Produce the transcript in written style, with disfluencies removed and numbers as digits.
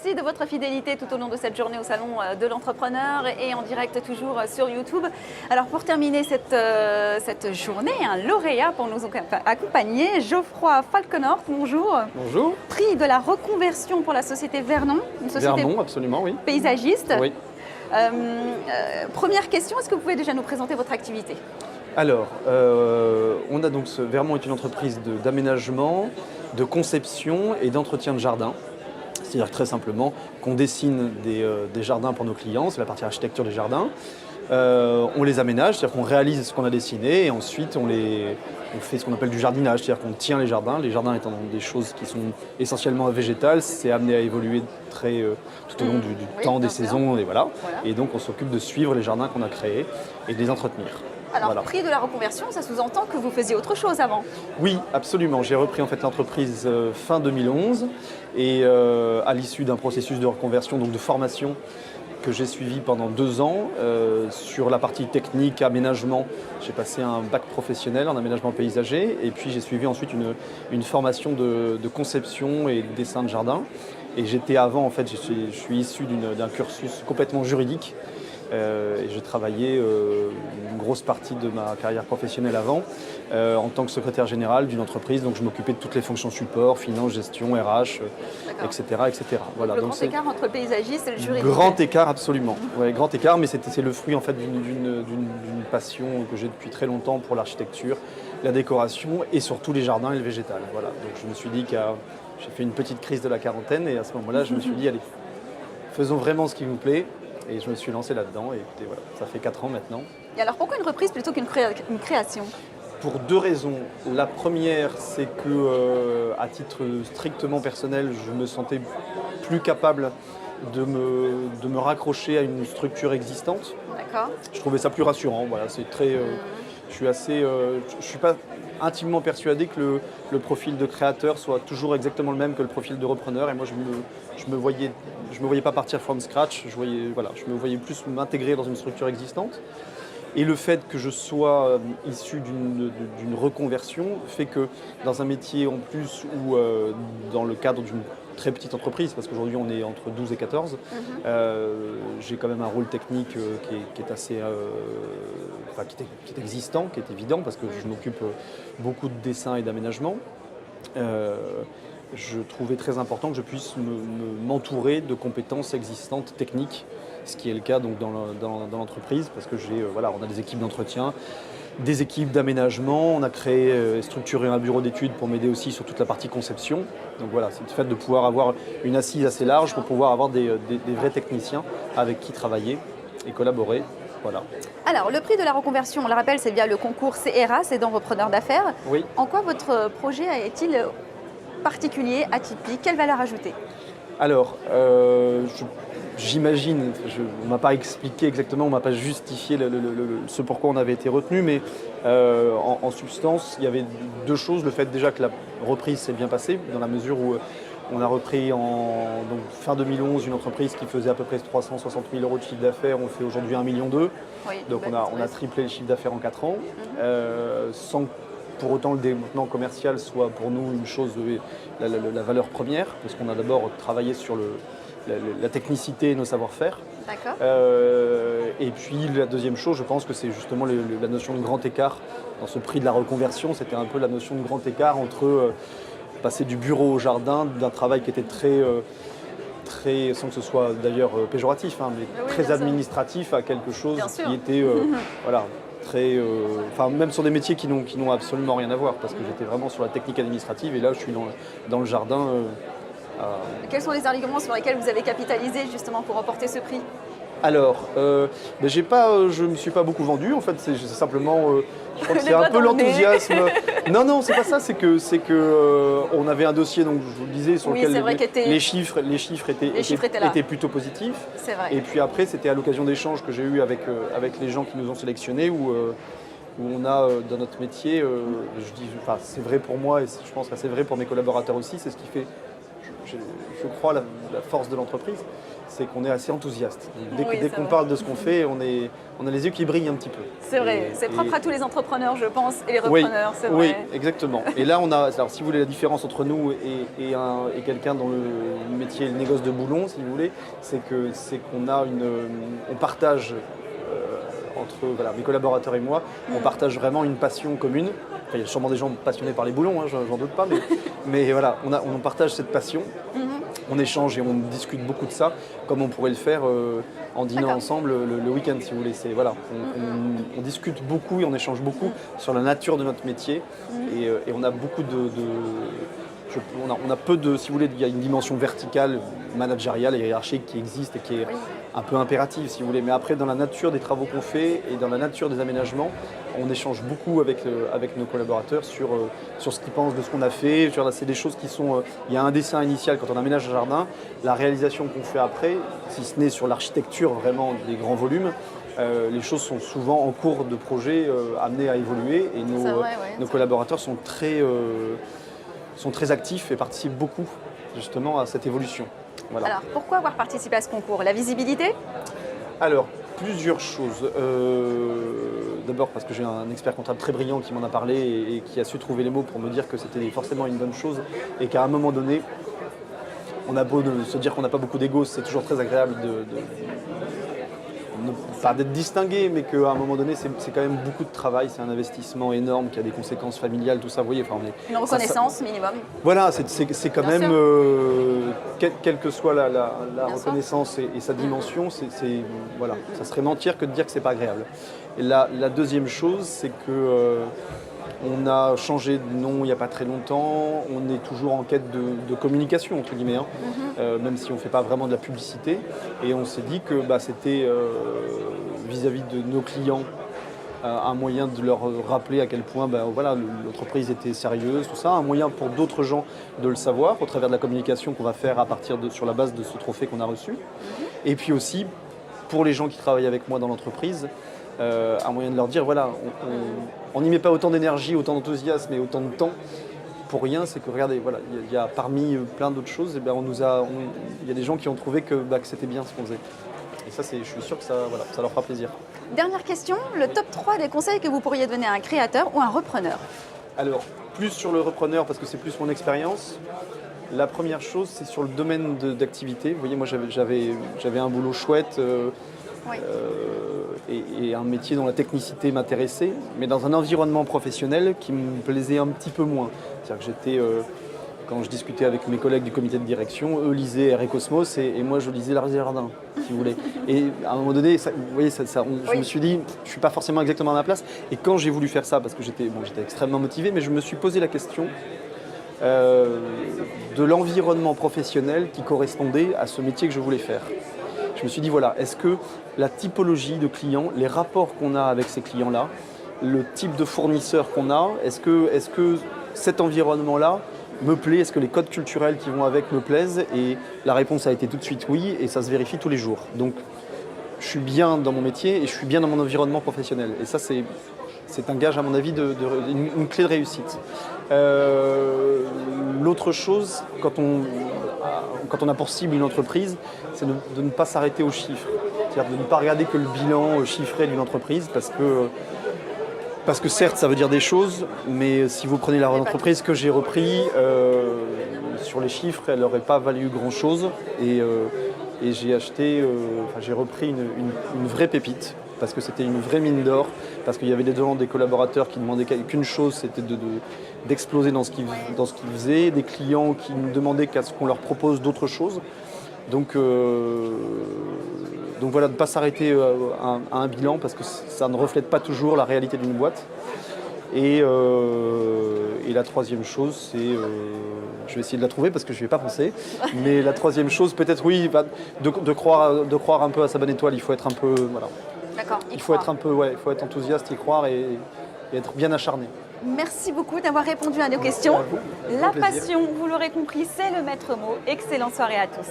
Merci de votre fidélité tout au long de cette journée au Salon de l'Entrepreneur et en direct toujours sur YouTube. Alors pour terminer cette journée, un lauréat pour nous accompagner, Geoffroy Falconhort, bonjour. Bonjour. Prix de la reconversion pour la société Vernon, une société Vernon, absolument, oui. paysagiste. Oui. Première question, est-ce que vous pouvez déjà nous présenter votre activité ? Alors, on a donc Vernon est une entreprise d'aménagement, de conception et d'entretien de jardin. C'est-à-dire très simplement qu'on dessine des jardins pour nos clients, c'est la partie architecture des jardins. On les aménage, c'est-à-dire qu'on réalise ce qu'on a dessiné et ensuite on fait ce qu'on appelle du jardinage, c'est-à-dire qu'on tient les jardins étant des choses qui sont essentiellement végétales, c'est amené à évoluer tout au long du temps, des saisons, et voilà. Et donc on s'occupe de suivre les jardins qu'on a créés et de les entretenir. Alors, voilà. Prix de la reconversion, ça sous-entend que vous faisiez autre chose avant ? Oui, absolument. J'ai repris en fait l'entreprise fin 2011 et à l'issue d'un processus de reconversion, donc de formation que j'ai suivi pendant 2 ans sur la partie technique, aménagement. J'ai passé un bac professionnel en aménagement paysager et puis j'ai suivi ensuite une formation de conception et de dessin de jardin. Et j'étais avant, en fait, je suis issu d'un cursus complètement juridique. Et j'ai travaillé une grosse partie de ma carrière professionnelle avant en tant que secrétaire général d'une entreprise. Donc je m'occupais de toutes les fonctions support, finance, gestion, RH, etc., etc. Voilà. Le grand écart entre le paysagiste et le juridique. Grand écart, absolument. Ouais, grand écart, mais c'est le fruit en fait d'une passion que j'ai depuis très longtemps pour l'architecture, la décoration et surtout les jardins et le végétal. Voilà. Donc je me suis dit j'ai fait une petite crise de la quarantaine et à ce moment-là, je me suis dit allez, faisons vraiment ce qui nous plaît. Et je me suis lancé là-dedans et écoutez, voilà, ça fait 4 ans maintenant. Et alors pourquoi une reprise plutôt qu'une création ? Pour 2 raisons. La première, c'est que à titre strictement personnel, je me sentais plus capable de me raccrocher à une structure existante. D'accord. Je trouvais ça plus rassurant. Voilà, c'est très. Je suis pas intimement persuadé que le profil de créateur soit toujours exactement le même que le profil de repreneur. Et moi, je me voyais pas partir from scratch. Je me voyais plus m'intégrer dans une structure existante. Et le fait que je sois issu d'une reconversion fait que dans un métier en plus ou dans le cadre d'une très petite entreprise, parce qu'aujourd'hui on est entre 12 et 14, j'ai quand même un rôle technique qui est assez, qui est existant, qui est évident, parce que je m'occupe beaucoup de dessin et d'aménagement. Je trouvais très important que je puisse m'entourer de compétences existantes techniques, ce qui est le cas donc dans l'entreprise, parce que on a des équipes d'entretien, des équipes d'aménagement, on a créé et structuré un bureau d'études pour m'aider aussi sur toute la partie conception. Donc voilà, c'est le fait de pouvoir avoir une assise assez large pour pouvoir avoir des vrais techniciens avec qui travailler et collaborer. Voilà. Alors, le prix de la reconversion, on le rappelle, c'est via le concours CERA, c'est dans Repreneur d'affaires. Oui. En quoi votre projet est-il particulier, atypique ? Quelle valeur ajoutée ? Alors, j'imagine, on ne m'a pas expliqué exactement, on ne m'a pas justifié ce pourquoi on avait été retenu, mais en substance, il y avait 2 choses. Le fait déjà que la reprise s'est bien passée, dans la mesure où on a repris donc, fin 2011 une entreprise qui faisait à peu près 360 000 € de chiffre d'affaires, on fait aujourd'hui 1,2 million. Oui, donc on a triplé le chiffre d'affaires en 4 ans, sans que pour autant le développement commercial soit pour nous une chose, la valeur première, parce qu'on a d'abord travaillé sur la technicité et nos savoir-faire. D'accord. Et puis la deuxième chose, je pense que c'est justement la notion de grand écart. Dans ce prix de la reconversion, c'était un peu la notion de grand écart entre passer du bureau au jardin, d'un travail qui était très, sans que ce soit d'ailleurs péjoratif, mais oui, très administratif, à quelque chose qui était très, même sur des métiers qui n'ont absolument rien à voir, parce que j'étais vraiment sur la technique administrative et là je suis dans le jardin. Quels sont les arguments sur lesquels vous avez capitalisé justement pour remporter ce prix ? Alors, je ne me suis pas beaucoup vendu, en fait, c'est simplement, je crois que c'est un peu l'enthousiasme. Non, c'est pas ça, c'est que on avait un dossier, donc je vous le disais, sur lequel les chiffres étaient plutôt positifs. C'est vrai. Et puis après, c'était à l'occasion d'échanges que j'ai eu avec les gens qui nous ont sélectionnés, où on a dans notre métier, c'est vrai pour moi et je pense que c'est vrai pour mes collaborateurs aussi, c'est ce qui fait, je crois la force de l'entreprise, c'est qu'on est assez enthousiaste. Dès qu'on vrai. parle de ce qu'on fait, on a les yeux qui brillent un petit peu. C'est vrai, c'est propre à tous les entrepreneurs, je pense, et les Oui, repreneurs, c'est oui, vrai. exactement. Et là, alors si vous voulez la différence entre nous et quelqu'un dont le métier est le négoce de boulon, si vous voulez, c'est qu'on a on partage entre mes collaborateurs et moi, on partage vraiment une passion commune. Enfin, il y a sûrement des gens passionnés par les boulons, hein, j'en doute pas, mais voilà, on partage cette passion. On échange et on discute beaucoup de ça, comme on pourrait le faire en dînant ensemble le week-end, si vous voulez. On discute beaucoup et on échange beaucoup sur la nature de notre métier. Et on a beaucoup on a peu de, si vous voulez, il y a une dimension verticale, managériale et hiérarchique qui existe et qui est un peu impérative, si vous voulez. Mais après, dans la nature des travaux qu'on fait et dans la nature des aménagements, on échange beaucoup avec nos collaborateurs sur ce qu'ils pensent de ce qu'on a fait. C'est des choses qui sont... il y a un dessin initial quand on aménage un jardin. La réalisation qu'on fait après, si ce n'est sur l'architecture vraiment des grands volumes, les choses sont souvent en cours de projet amenées à évoluer. Et nos collaborateurs sont très actifs et participent beaucoup justement à cette évolution. Voilà. Alors, pourquoi avoir participé à ce concours? La visibilité? Alors, plusieurs choses. D'abord parce que j'ai un expert comptable très brillant qui m'en a parlé et qui a su trouver les mots pour me dire que c'était forcément une bonne chose et qu'à un moment donné, on a beau se dire qu'on n'a pas beaucoup d'ego, c'est toujours très agréable pas d'être distingué, mais qu'à un moment donné, c'est quand même beaucoup de travail, c'est un investissement énorme qui a des conséquences familiales, tout ça. Vous voyez, une reconnaissance minimum. Voilà, c'est quand même, quelle que soit la reconnaissance et sa dimension, voilà, ça serait mentir que de dire que c'est pas agréable. Et la deuxième chose, c'est que on a changé de nom il n'y a pas très longtemps, on est toujours en quête de communication, entre guillemets, même si on ne fait pas vraiment de la publicité. Et on s'est dit que c'était vis-à-vis de nos clients un moyen de leur rappeler à quel point l'entreprise était sérieuse, tout ça, un moyen pour d'autres gens de le savoir au travers de la communication qu'on va faire sur la base de ce trophée qu'on a reçu. Et puis aussi, pour les gens qui travaillent avec moi dans l'entreprise, un moyen de leur dire, voilà, on n'y met pas autant d'énergie, autant d'enthousiasme et autant de temps pour rien, c'est que regardez, voilà, il y a parmi plein d'autres choses, il y a des gens qui ont trouvé que c'était bien ce qu'on faisait. Et ça, je suis sûr que ça leur fera plaisir. Dernière question, le top 3 des conseils que vous pourriez donner à un créateur ou un repreneur? Alors, plus sur le repreneur parce que c'est plus mon expérience. La première chose, c'est sur le domaine d'activité. Vous voyez, moi j'avais un boulot chouette et un métier dont la technicité m'intéressait, mais dans un environnement professionnel qui me plaisait un petit peu moins. C'est-à-dire que quand je discutais avec mes collègues du comité de direction, eux lisaient R et Cosmos et moi je lisais L'Art et Jardin, si vous voulez. Et à un moment donné, vous voyez, je me suis dit, je ne suis pas forcément exactement à ma place. Et quand j'ai voulu faire ça, parce que j'étais extrêmement motivé, mais je me suis posé la question de l'environnement professionnel qui correspondait à ce métier que je voulais faire. Je me suis dit, voilà, est-ce que la typologie de clients, les rapports qu'on a avec ces clients-là, le type de fournisseur qu'on a, est-ce que cet environnement-là me plaît? Est-ce que les codes culturels qui vont avec me plaisent? Et la réponse a été tout de suite oui, et ça se vérifie tous les jours. Donc, je suis bien dans mon métier et je suis bien dans mon environnement professionnel. Et ça, c'est un gage, à mon avis, une clé de réussite. L'autre chose, quand on a pour cible une entreprise, c'est de ne pas s'arrêter aux chiffres. C'est-à-dire de ne pas regarder que le bilan chiffré d'une entreprise parce que certes, ça veut dire des choses, mais si vous prenez l'entreprise que j'ai repris, sur les chiffres, elle n'aurait pas valu grand-chose. Et j'ai repris une vraie pépite, parce que c'était une vraie mine d'or, parce qu'il y avait des collaborateurs qui demandaient qu'une chose, c'était d'exploser dans ce qu'ils faisaient, des clients qui nous demandaient qu'à ce qu'on leur propose d'autres choses. Donc voilà, de ne pas s'arrêter à un bilan, parce que ça ne reflète pas toujours la réalité d'une boîte. Et la troisième chose, c'est, je vais essayer de la trouver parce que je n'y ai pas pensé, mais la troisième chose, peut-être oui, de croire un peu à sa bonne étoile. Il faut être un peu, voilà. D'accord. Il faut être enthousiaste, y croire et être bien acharné. Merci beaucoup d'avoir répondu à nos questions. La passion, vous l'aurez compris, c'est le maître mot. Excellente soirée à tous.